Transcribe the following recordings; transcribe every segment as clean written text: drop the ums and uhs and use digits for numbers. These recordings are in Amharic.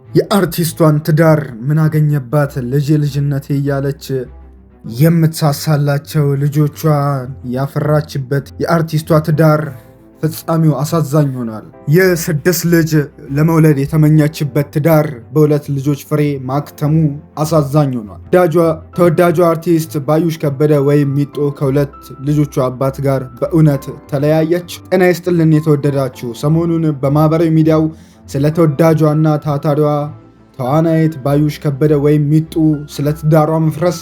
የአርቲስቷን ትዳር ምን አገኘባት ልጅነቴ እያለች የምትሳሳላቸው ልጆቿን ያፈራችበት የአርቲስቷ ትዳር ፍጻሜው አሳዛኝ ሆኗል። የስድስት ልጅ ለመውለድ የተመኘችበት ትዳር በሁለት ልጆች ፍሬ ማክተሙ አሳዛኝ ሆኗል። ተወዳጇ አርቲስት ባዩሽ ከበደ ወይም ሚጦ ከሁለት ልጆቿ አባት ጋር በእውነት ተለያየች? ጤና ይስጥልን የተወደዳችሁ፣ ሰሞኑን በማህበራዊ ሚዲያው ስለ ተወዳጇና ታታሪዋ ተዋናይት ባዩሽ ከበደ ወይም ሚጡ ስለ ትዳሯ መፍረስ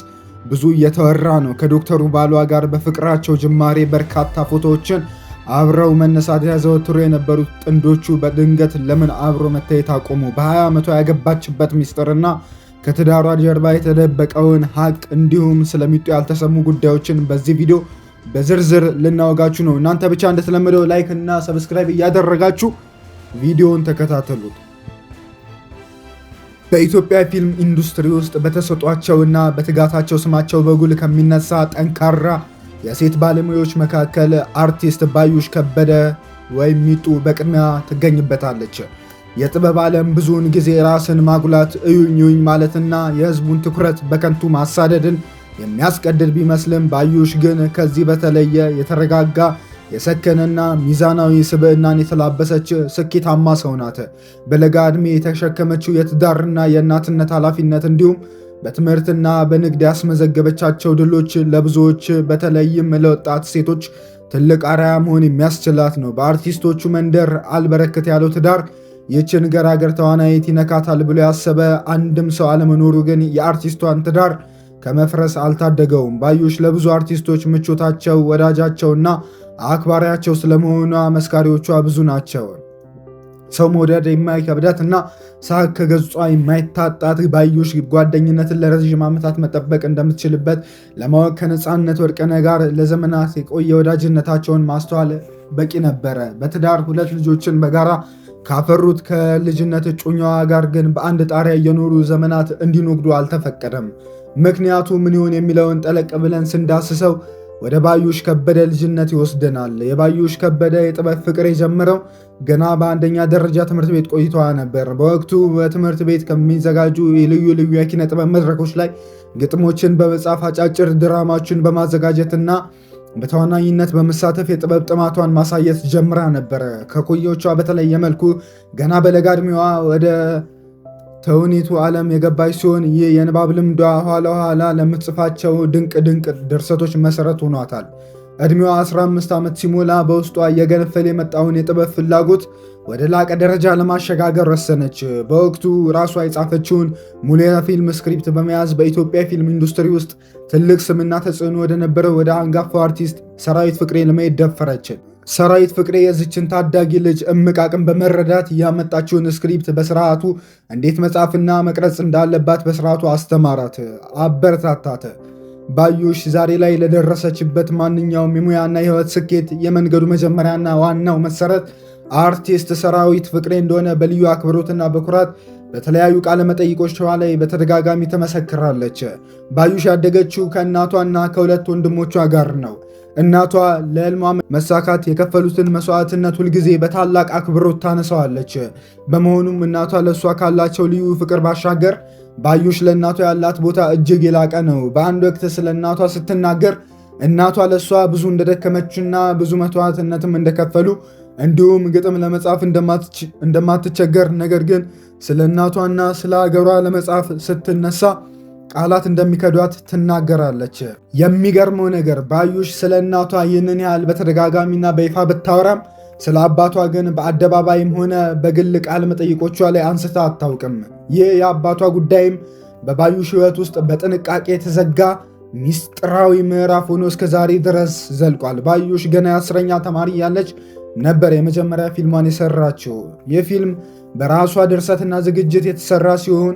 ብዙ እየተወራ ነው። ከዶክተሩ ባሏ ጋር በፍቅራቸው ጅማሬ በርካታ ፎቶዎችን አብረው መነሳት ያዘወትሩ የነበሩት ጥንዶቹ በድንገት ለምን አብሮ መታየት አቆሙ? በ20 ዓመቷ ያገባችበት ሚስጥርና ከትዳሯ ጀርባ የተደበቀውን ሀቅ እንዲሁም ስለሚጡ ያልተሰሙ ጉዳዮችን በዚህ ቪዲዮ በዝርዝር ልናወጋችሁ ነው። እናንተ ብቻ እንደተለመደው ላይክ እና ሰብስክራይብ እያደረጋችሁ ቪዲዮውን ተከታተሉት። በኢትዮጵያ ፊልም ኢንዱስትሪ ውስጥ በተሰጧቸውና በትጋታቸው ስማቸው በጉል ከሚነሳ ጠንካራ የሴት ባለሙያዎች መካከል አርቲስት ባዩሽ ከበደ ወይም ሚጡ በቅድሚያ ትገኝበታለች። የጥበብ ዓለም ብዙውን ጊዜ ራስን ማጉላት፣ እዩኝ ማለትና የሕዝቡን ትኩረት በከንቱ ማሳደድን የሚያስቀድድ ቢመስልም ባዩሽ ግን ከዚህ በተለየ የተረጋጋ የሰከነና ሚዛናዊ ስብዕናን የተላበሰች ስኬታማ ሰው ናት። በለጋ ዕድሜ የተሸከመችው የትዳርና የእናትነት ኃላፊነት እንዲሁም በትምህርትና በንግድ ያስመዘገበቻቸው ድሎች ለብዙዎች በተለይም ለወጣት ሴቶች ትልቅ አርአያ መሆን የሚያስችላት ነው። በአርቲስቶቹ መንደር አልበረከት ያለው ትዳር ይህችን ገራገር ተዋናይት ይነካታል ብሎ ያሰበ አንድም ሰው አለመኖሩ ግን የአርቲስቷን ትዳር ከመፍረስ አልታደገውም። ባዩሽ ለብዙ አርቲስቶች ምቾታቸው፣ ወዳጃቸውና አክባሪያቸው ስለመሆኗ መስካሪዎቿ ብዙ ናቸው። ሰው መውደድ የማይከብዳት እና ሳቅ ከገጿ የማይታጣት ባዩሽ ጓደኝነትን ለረዥም ዓመታት መጠበቅ እንደምትችልበት ለማወቅ ከነፃነት ወርቅነህ ጋር ለዘመናት የቆየ ወዳጅነታቸውን ማስተዋል በቂ ነበረ። በትዳር ሁለት ልጆችን በጋራ ካፈሩት ከልጅነት እጮኛዋ ጋር ግን በአንድ ጣሪያ እየኖሩ ዘመናት እንዲኖግዱ አልተፈቀደም። ምክንያቱ ምን ይሆን የሚለውን ጠለቅ ብለን ስንዳስሰው ወደ ባዩሽ ከበደ ልጅነት ይወስደናል። የባዩሽ ከበደ የጥበብ ፍቅር የጀመረው ገና በአንደኛ ደረጃ ትምህርት ቤት ቆይታዋ ነበር። በወቅቱ በትምህርት ቤት ከሚዘጋጁ ልዩ ልዩ የኪነ ጥበብ መድረኮች ላይ ግጥሞችን በመጻፍ አጫጭር ድራማዎችን በማዘጋጀትና በተዋናኝነት በመሳተፍ የጥበብ ጥማቷን ማሳየት ጀምራ ነበር። ከኩዮቿ በተለየ መልኩ ገና በለጋ ዕድሜዋ ወደ ተውኔቱ ዓለም የገባች ሲሆን ይህ የንባብ ልምዷ ኋላ ለምትጽፋቸው ድንቅ ድርሰቶች መሰረት ሆኗታል። ዕድሜዋ 15 ዓመት ሲሞላ በውስጧ እየገነፈለ የመጣውን የጥበብ ፍላጎት ወደ ላቀ ደረጃ ለማሸጋገር ወሰነች። በወቅቱ ራሷ የጻፈችውን ሙሉ የፊልም ስክሪፕት በመያዝ በኢትዮጵያ ፊልም ኢንዱስትሪ ውስጥ ትልቅ ስምና ተጽዕኖ ወደነበረው ወደ አንጋፋው አርቲስት ሰራዊት ፍቅሬ ለመሄድ ደፈረች። ሰራዊት ፍቅሬ የዚችን ታዳጊ ልጅ እምቅ አቅም በመረዳት ያመጣችውን ስክሪፕት በስርዓቱ እንዴት መጻፍና መቅረጽ እንዳለባት በስርዓቱ አስተማራት፣ አበረታታት። ባዩሽ ዛሬ ላይ ለደረሰችበት ማንኛውም የሙያና የህይወት ስኬት የመንገዱ መጀመሪያና ዋናው መሰረት አርቲስት ሰራዊት ፍቅሬ እንደሆነ በልዩ አክብሮትና በኩራት በተለያዩ ቃለ መጠይቆቿ ላይ በተደጋጋሚ ተመሰክራለች። ባዩሽ ያደገችው ከእናቷና ከሁለት ወንድሞቿ ጋር ነው። እናቷ ለህልሟ መሳካት የከፈሉትን መስዋዕትነት ሁልጊዜ በታላቅ አክብሮት ታነሳዋለች። በመሆኑም እናቷ ለእሷ ካላቸው ልዩ ፍቅር ባሻገር ባዩሽ ለእናቷ ያላት ቦታ እጅግ የላቀ ነው። በአንድ ወቅት ስለ እናቷ ስትናገር እናቷ ለእሷ ብዙ እንደደከመችና ብዙ መስዋዕትነትም እንደከፈሉ እንዲሁም ግጥም ለመጻፍ እንደማትቸገር ነገር ግን ስለ እናቷና ስለ ሀገሯ ለመጻፍ ስትነሳ ቃላት እንደሚከዷት ትናገራለች። የሚገርመው ነገር ባዩሽ ስለ እናቷ ይህንን ያህል በተደጋጋሚና በይፋ ብታወራም ስለ አባቷ ግን በአደባባይም ሆነ በግል ቃለ መጠይቆቿ ላይ አንስታ አታውቅም። ይህ የአባቷ ጉዳይም በባዩሽ ሕይወት ውስጥ በጥንቃቄ የተዘጋ ሚስጥራዊ ምዕራፍ ሆኖ እስከ ዛሬ ድረስ ዘልቋል። ባዩሽ ገና የ10ኛ ተማሪ ያለች ነበር የመጀመሪያ ፊልሟን የሰራችው። ይህ ፊልም በራሷ ድርሰትና ዝግጅት የተሰራ ሲሆን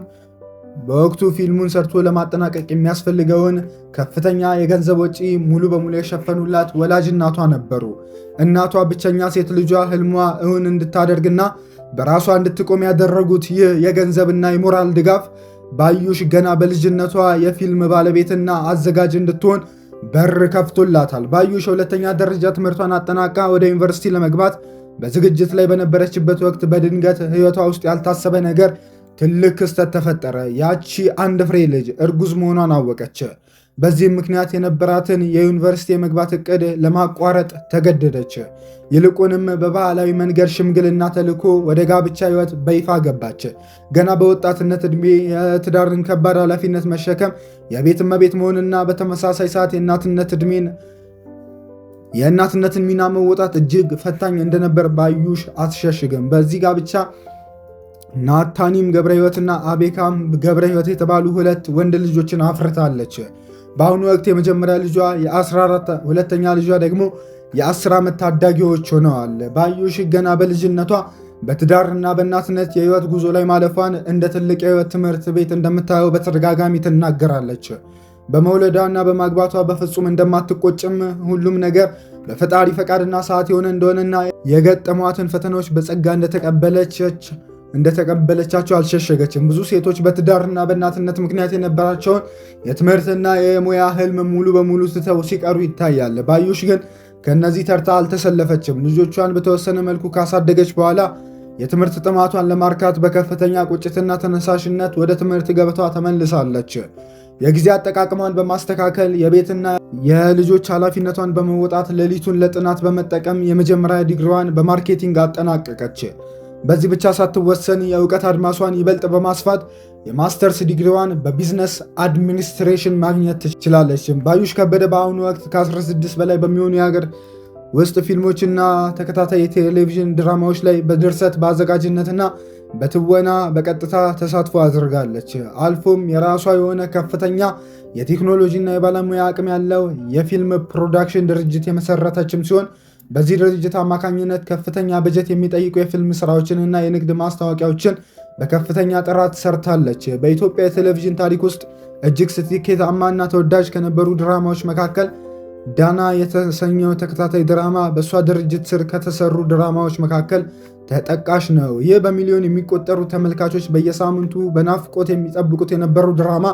በወቅቱ ፊልሙን ሰርቶ ለማጠናቀቅ የሚያስፈልገውን ከፍተኛ የገንዘብ ወጪ ሙሉ በሙሉ የሸፈኑላት ወላጅ እናቷ ነበሩ። እናቷ ብቸኛ ሴት ልጇ ህልሟ እውን እንድታደርግና በራሷ እንድትቆም ያደረጉት ይህ የገንዘብና የሞራል ድጋፍ ባዩሽ ገና በልጅነቷ የፊልም ባለቤትና አዘጋጅ እንድትሆን በር ከፍቶላታል። ባዩሽ የሁለተኛ ደረጃ ትምህርቷን አጠናቃ ወደ ዩኒቨርሲቲ ለመግባት በዝግጅት ላይ በነበረችበት ወቅት በድንገት ህይወቷ ውስጥ ያልታሰበ ነገር ትልቅ ክስተት ተፈጠረ። ያቺ አንድ ፍሬ ልጅ እርጉዝ መሆኗን አወቀች። በዚህም ምክንያት የነበራትን የዩኒቨርሲቲ የመግባት እቅድ ለማቋረጥ ተገደደች። ይልቁንም በባህላዊ መንገድ ሽምግልና ተልኮ ወደ ጋብቻ ሕይወት በይፋ ገባች። ገና በወጣትነት ዕድሜ የትዳርን ከባድ ኃላፊነት መሸከም፣ የቤት እመቤት መሆንና በተመሳሳይ ሰዓት የእናትነትን ሚና መወጣት እጅግ ፈታኝ እንደነበር ባዩሽ አትሸሽግም። በዚህ ጋብቻ ናታኒም ገብረ ሕይወትና አቤካም ገብረ ሕይወት የተባሉ 2 ወንድ ልጆችን አፍርታለች። በአሁኑ ወቅት የመጀመሪያ ልጇ የ14፣ ሁለተኛ ልጇ ደግሞ የ10 ዓመት ታዳጊዎች ሆነዋል። ባዩሽ ገና በልጅነቷ በትዳርና በእናትነት የሕይወት ጉዞ ላይ ማለፏን እንደ ትልቅ የሕይወት ትምህርት ቤት እንደምታየው በተደጋጋሚ ትናገራለች። በመውለዷና በማግባቷ በፍጹም እንደማትቆጭም፣ ሁሉም ነገር በፈጣሪ ፈቃድና ሰዓት የሆነ እንደሆነና የገጠሟትን ፈተናዎች በጸጋ እንደተቀበለቻቸው አልሸሸገችም። ብዙ ሴቶች በትዳርና በእናትነት ምክንያት የነበራቸውን የትምህርትና የሙያ ህልም ሙሉ በሙሉ ትተው ሲቀሩ ይታያል። ባዩሽ ግን ከእነዚህ ተርታ አልተሰለፈችም። ልጆቿን በተወሰነ መልኩ ካሳደገች በኋላ የትምህርት ጥማቷን ለማርካት በከፍተኛ ቁጭትና ተነሳሽነት ወደ ትምህርት ገበቷ ተመልሳለች። የጊዜ አጠቃቀሟን በማስተካከል የቤትና የልጆች ኃላፊነቷን በመወጣት ሌሊቱን ለጥናት በመጠቀም የመጀመሪያ ዲግሪዋን በማርኬቲንግ አጠናቀቀች። በዚህ ብቻ ሳትወሰን የእውቀት አድማሷን ይበልጥ በማስፋት የማስተርስ ዲግሪዋን በቢዝነስ አድሚኒስትሬሽን ማግኘት ትችላለች። ባዩሽ ከበደ በአሁኑ ወቅት ከ16 በላይ በሚሆኑ የሀገር ውስጥ ፊልሞችና ተከታታይ የቴሌቪዥን ድራማዎች ላይ በድርሰት በአዘጋጅነትና በትወና በቀጥታ ተሳትፎ አድርጋለች። አልፎም የራሷ የሆነ ከፍተኛ የቴክኖሎጂና የባለሙያ አቅም ያለው የፊልም ፕሮዳክሽን ድርጅት የመሰረተችም ሲሆን በዚህ ድርጅት አማካኝነት ከፍተኛ በጀት የሚጠይቁ የፊልም ስራዎችንና የንግድ ማስታወቂያዎችን በከፍተኛ ጥራት ሰርታለች። በኢትዮጵያ የቴሌቪዥን ታሪክ ውስጥ እጅግ ስኬታማና ተወዳጅ ከነበሩ ድራማዎች መካከል ዳና የተሰኘው ተከታታይ ድራማ በእሷ ድርጅት ስር ከተሰሩ ድራማዎች መካከል ተጠቃሽ ነው። ይህ በሚሊዮን የሚቆጠሩ ተመልካቾች በየሳምንቱ በናፍቆት የሚጠብቁት የነበሩ ድራማ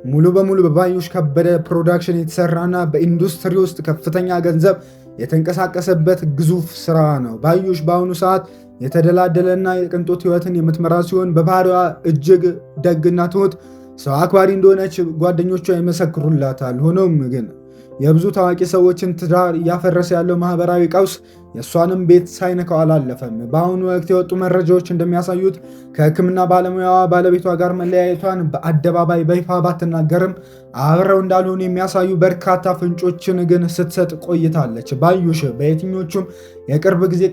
ሙሉ በሙሉ በባዩሽ ከበደ ፕሮዳክሽን የተሰራና በኢንዱስትሪ ውስጥ ከፍተኛ ገንዘብ የተንቀሳቀሰበት ግዙፍ ስራ ነው። ባዩሽ በአሁኑ ሰዓት የተደላደለና የቅንጦት ህይወትን የምትመራ ሲሆን በባህሪዋ እጅግ ደግና ትሁት፣ ሰው አክባሪ እንደሆነች ጓደኞቿ ይመሰክሩላታል። ሆኖም ግን የብዙ ታዋቂ ሰዎችን ትዳር እያፈረሰ ያለው ማህበራዊ ቀውስ የእሷንም ቤት ሳይነካው አላለፈም። በአሁኑ ወቅት የወጡ መረጃዎች እንደሚያሳዩት ከሕክምና ባለሙያዋ ባለቤቷ ጋር መለያየቷን በአደባባይ በይፋ ባትናገርም አብረው እንዳልሆኑ የሚያሳዩ በርካታ ፍንጮችን ግን ስትሰጥ ቆይታለች። ባዩሽ በየትኞቹም የቅርብ ጊዜ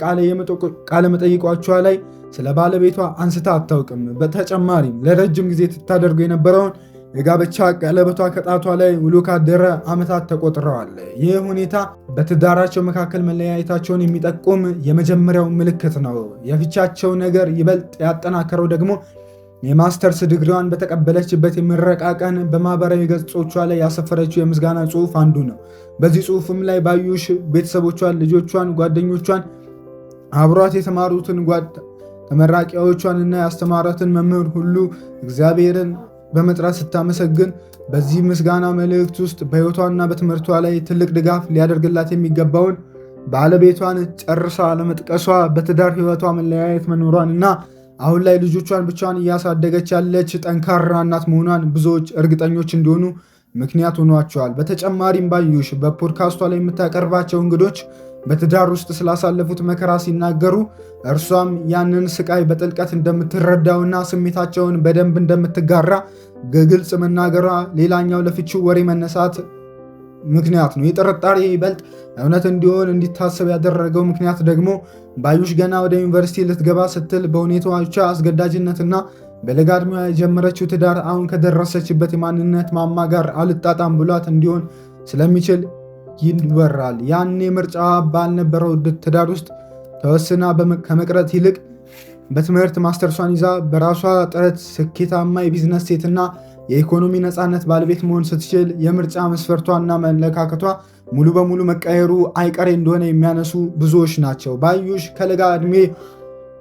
ቃለ መጠይቆቿ ላይ ስለ ባለቤቷ አንስታ አታውቅም። በተጨማሪም ለረጅም ጊዜ ትታደርጉ የነበረውን የጋብቻ ቀለበቷ ከጣቷ ላይ ውሎ ካደረ ዓመታት ተቆጥረዋል። ይህ ሁኔታ በትዳራቸው መካከል መለያየታቸውን የሚጠቁም የመጀመሪያው ምልክት ነው። የፍቻቸው ነገር ይበልጥ ያጠናከረው ደግሞ የማስተርስ ዲግሪዋን በተቀበለችበት የምረቃ ቀን በማህበራዊ ገጾቿ ላይ ያሰፈረችው የምስጋና ጽሑፍ አንዱ ነው። በዚህ ጽሑፍም ላይ ባዩሽ ቤተሰቦቿን፣ ልጆቿን፣ ጓደኞቿን፣ አብሯት የተማሩትን ተመራቂዎቿን እና ያስተማራትን መምህር ሁሉ እግዚአብሔርን በመጥራት ስታመሰግን በዚህ ምስጋና መልእክት ውስጥ በሕይወቷና በትምህርቷ ላይ ትልቅ ድጋፍ ሊያደርግላት የሚገባውን ባለቤቷን ጨርሳ ለመጥቀሷ በትዳር ሕይወቷ መለያየት መኖሯን እና አሁን ላይ ልጆቿን ብቻዋን እያሳደገች ያለች ጠንካራ እናት መሆኗን ብዙዎች እርግጠኞች እንዲሆኑ ምክንያት ሆኗቸዋል። በተጨማሪም ባዩሽ በፖድካስቷ ላይ የምታቀርባቸው እንግዶች በትዳር ውስጥ ስላሳለፉት መከራ ሲናገሩ እርሷም ያንን ስቃይ በጥልቀት እንደምትረዳውና ስሜታቸውን በደንብ እንደምትጋራ በግልጽ መናገሯ ሌላኛው ለፍቺው ወሬ መነሳት ምክንያት ነው። የጥርጣሬ ይበልጥ እውነት እንዲሆን እንዲታሰብ ያደረገው ምክንያት ደግሞ ባዩሽ ገና ወደ ዩኒቨርሲቲ ልትገባ ስትል በሁኔታዎቿ አስገዳጅነትና በለጋ ዕድሜዋ የጀመረችው ትዳር አሁን ከደረሰችበት የማንነት ማማ ጋር አልጣጣም ብሏት እንዲሆን ስለሚችል ይወራል። ያኔ ምርጫ ባልነበረው ትዳር ውስጥ ተወስና ከመቅረት ይልቅ በትምህርት ማስተርሷን ይዛ በራሷ ጥረት ስኬታማ የቢዝነስ ሴትና የኢኮኖሚ ነፃነት ባለቤት መሆን ስትችል የምርጫ መስፈርቷና መለካከቷ ሙሉ በሙሉ መቀየሩ አይቀሬ እንደሆነ የሚያነሱ ብዙዎች ናቸው። ባዩሽ ከለጋ ዕድሜ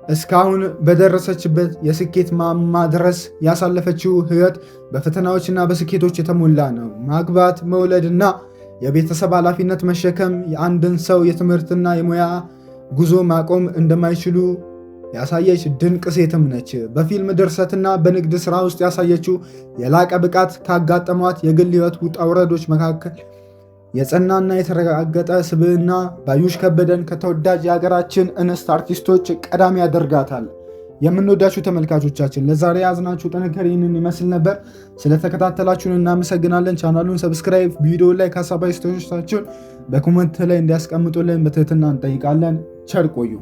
እስካሁን በደረሰችበት የስኬት ማማ ድረስ ያሳለፈችው ሕይወት በፈተናዎችና በስኬቶች የተሞላ ነው። ማግባት፣ መውለድና የቤተሰብ ኃላፊነት መሸከም የአንድን ሰው የትምህርትና የሙያ ጉዞ ማቆም እንደማይችሉ ያሳየች ድንቅ ሴትም ነች። በፊልም ድርሰትና በንግድ ሥራ ውስጥ ያሳየችው የላቀ ብቃት ካጋጠሟት የግል ሕይወት ውጣ ውረዶች መካከል የጸናና የተረጋገጠ ስብዕና ባዩሽ ከበደን ከተወዳጅ የሀገራችን እንስት አርቲስቶች ቀዳሚ ያደርጋታል። የምንወዳችሁ ተመልካቾቻችን ለዛሬ ያዝናችሁ ጥንቅር ይህንን ይመስል ነበር። ስለተከታተላችሁን እናመሰግናለን። ቻናሉን ሰብስክራይብ፣ ቪዲዮ ላይ ሀሳብ አስተያየቶቻችሁን በኮመንት ላይ እንዲያስቀምጡልን በትህትና እንጠይቃለን። ቸር ቆዩ።